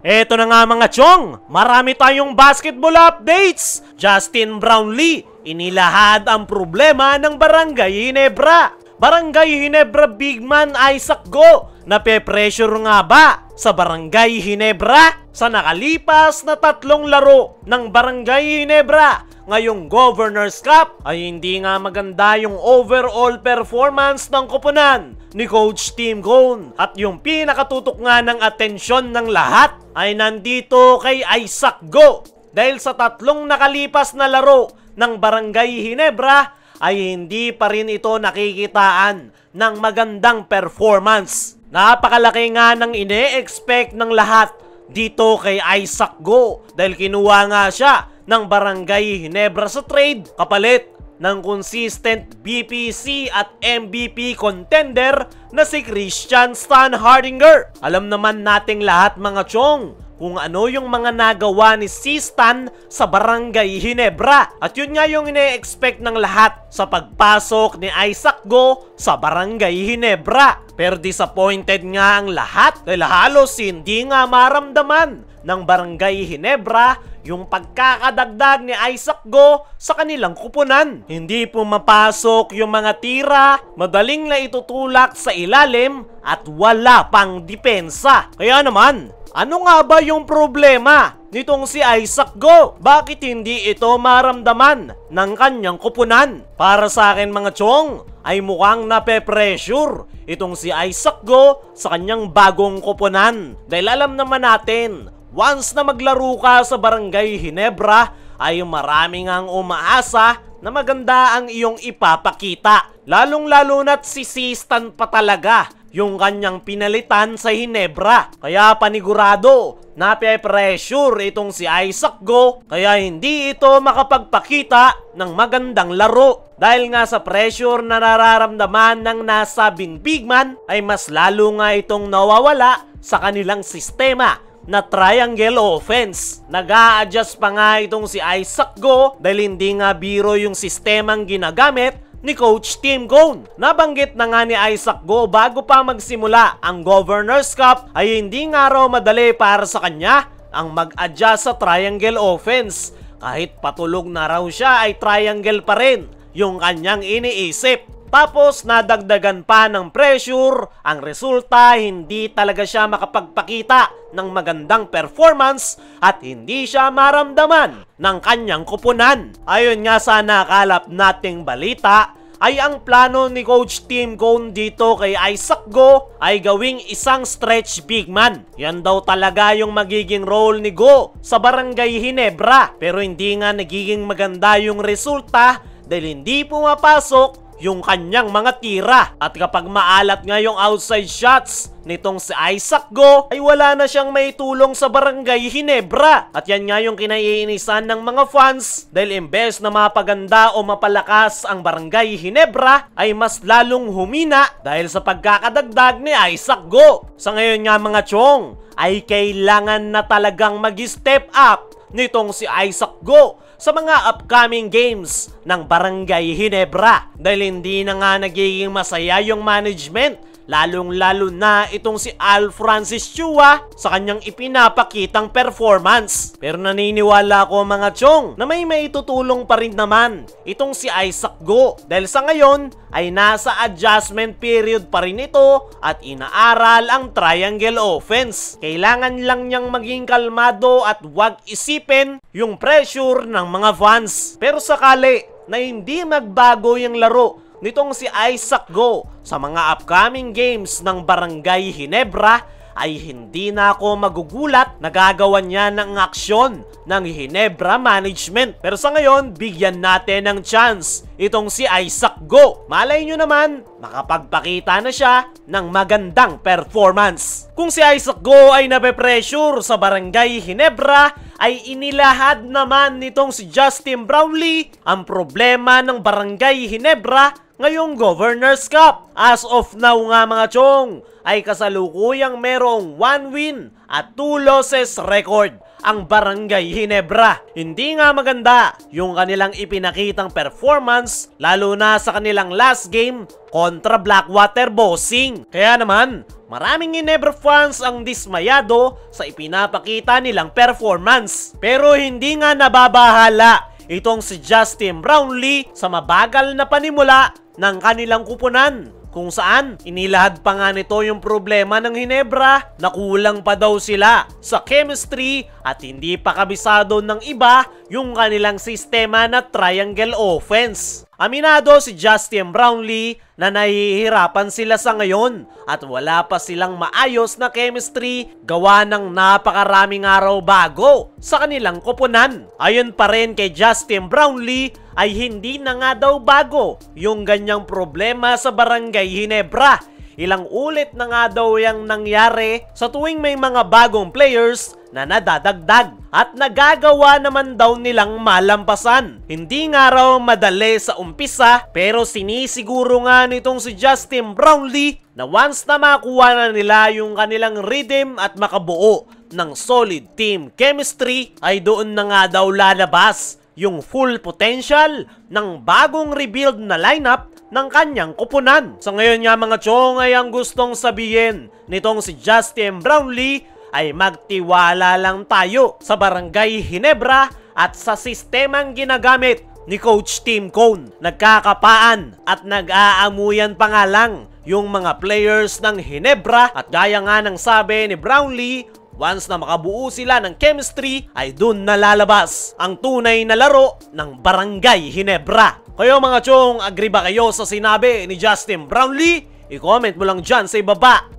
Eto na nga mga chong, marami tayong basketball updates. Justin Brownlee, inilahad ang problema ng Barangay Ginebra. Barangay Ginebra big man Isaac Go, nape-pressure nga ba sa Barangay Ginebra? Sa nakalipas na 3 laro ng Barangay Ginebra ngayong Governor's Cup ay hindi nga maganda yung overall performance ng koponan ni Coach Tim Cone. At yung pinakatutok nga ng atensyon ng lahat ay nandito kay Isaac Go. Dahil sa 3 nakalipas na laro ng Barangay Ginebra ay hindi pa rin ito nakikitaan ng magandang performance. Napakalaki nga ng ine-expect ng lahat dito kay Isaac Go dahil kinuha nga siya ng Barangay Ginebra sa trade kapalit ng consistent BPC at MVP contender na si Christian Stan Hardinger. Alam naman nating lahat mga chong kung ano yung mga nagawa ni si Stan sa Barangay Ginebra. At yun nga yung ine-expect ng lahat sa pagpasok ni Isaac Go sa Barangay Ginebra. Pero disappointed nga ang lahat dahil halos hindi nga maramdaman ng Barangay Ginebra yung pagkakadagdag ni Isaac Go sa kanilang kupunan. Hindi pumapasok yung mga tira, madaling na itutulak sa ilalim at wala pang depensa. Kaya naman, ano nga ba yung problema nitong si Isaac Go? Bakit hindi ito maramdaman ng kanyang kupunan? Para sa akin mga chong, ay mukhang nape-pressure itong si Isaac Go sa kanyang bagong kupunan. Dahil alam naman natin, once na maglaro ka sa Barangay Ginebra, ay maraming ang umaasa na maganda ang iyong ipapakita. Lalong-lalo na't si Stan pa talaga yung kanyang pinalitan sa Ginebra. Kaya panigurado, nape-pressure itong si Isaac Go, kaya hindi ito makapagpakita ng magandang laro. Dahil nga sa pressure na nararamdaman ng nasabing big man, ay mas lalo nga itong nawawala sa kanilang sistema na triangle offense. Nag-a-adjust pa nga itong si Isaac Go dahil hindi nga biro yung sistemang ginagamit ni Coach Tim Cone. Nabanggit na nga ni Isaac Go bago pa magsimula ang Governor's Cup ay hindi nga raw madali para sa kanya ang mag-adjust sa triangle offense. Kahit patulog na raw siya ay triangle pa rin yung kanyang iniisip. Tapos nadagdagan pa ng pressure, ang resulta hindi talaga siya makapagpakita ng magandang performance at hindi siya maramdaman ng kanyang kupunan. Ayon nga sa nakalap nating balita, ay ang plano ni Coach Tim Cone dito kay Isaac Go ay gawing isang stretch big man. Yan daw talaga yung magiging role ni Go sa Barangay Ginebra. Pero hindi nga nagiging maganda yung resulta dahil hindi pumapasok yung kanyang mga tira. At kapag maalat nga yung outside shots nitong si Isaac Go, ay wala na siyang maitulong sa Barangay Ginebra. At yan nga yung kinaiinisan ng mga fans dahil imbes na mapaganda o mapalakas ang Barangay Ginebra, ay mas lalong humina dahil sa pagkakadagdag ni Isaac Go. Sa ngayon nga mga chong, ay kailangan na talagang mag-step up nitong si Isaac Go sa mga upcoming games ng Barangay Ginebra dahil hindi na nga nagiging masaya yung management, lalong-lalo na itong si Al Francis Chua sa kanyang ipinapakitang performance. Pero naniniwala ko mga chong na may maitutulong pa rin naman itong si Isaac Go dahil sa ngayon ay nasa adjustment period pa rin ito at inaaral ang triangle offense. Kailangan lang niyang maging kalmado at huwag isipin yung pressure ng mga fans. Pero sakali na hindi magbago yung laro nitong si Isaac Go sa mga upcoming games ng Barangay Ginebra, ay hindi na ako magugulat na gagawan niya ng aksyon ng Ginebra management. Pero sa ngayon, bigyan natin ng chance itong si Isaac Go. Malay nyo naman, makapagpakita na siya ng magandang performance. Kung si Isaac Go ay nape-pressure sa Barangay Ginebra, ay inilahad naman nitong si Justin Brownlee ang problema ng Barangay Ginebra ngayong Governor's Cup. As of now nga mga chong, ay kasalukuyang merong 1 win at 2 losses record ang Barangay Ginebra. Hindi nga maganda yung kanilang ipinakitang performance, lalo na sa kanilang last game kontra Blackwater Bossing. Kaya naman, Maraming Ginebra fans ang dismayado sa ipinapakita nilang performance. Pero hindi nga nababahala itong si Justin Brownlee sa mabagal na panimula ng kanilang kupunan. Kung saan, inilahad pa nga nito yung problema ng Ginebra na kulang pa daw sila sa chemistry at hindi pa kabisado ng iba yung kanilang sistema na triangle offense. Aminado si Justin Brownlee na nahihirapan sila sa ngayon at wala pa silang maayos na chemistry gawa ng napakaraming araw bago sa kanilang koponan. Ayon pa rin kay Justin Brownlee ay hindi na nga daw bago yung ganyang problema sa Barangay Ginebra. Ilang ulit na nga daw yung nangyari sa tuwing may mga bagong players na nadadagdag at nagagawa naman daw nilang malampasan. Hindi nga raw madali sa umpisa pero sinisiguro nga nitong si Justin Brownlee na once na makuha na nila yung kanilang rhythm at makabuo ng solid team chemistry ay doon na nga daw lalabas yung full potential ng bagong rebuild na lineup ng kanyang kupunan. Sa ngayon nga mga chong ay ang gustong sabihin nitong si Justin Brownlee ay magtiwala lang tayo sa Barangay Ginebra at sa sistemang ginagamit ni Coach Tim Cone. Nagkakapaan at nag-aamuyan pa nga lang yung mga players ng Ginebra at gaya nga ng sabi ni Brownlee, once na makabuo sila ng chemistry ay dun nalalabas ang tunay na laro ng Barangay Ginebra. Kayo mga chong, agree ba kayo sa sinabi ni Justin Brownlee? I-comment mo lang dyan sa ibaba.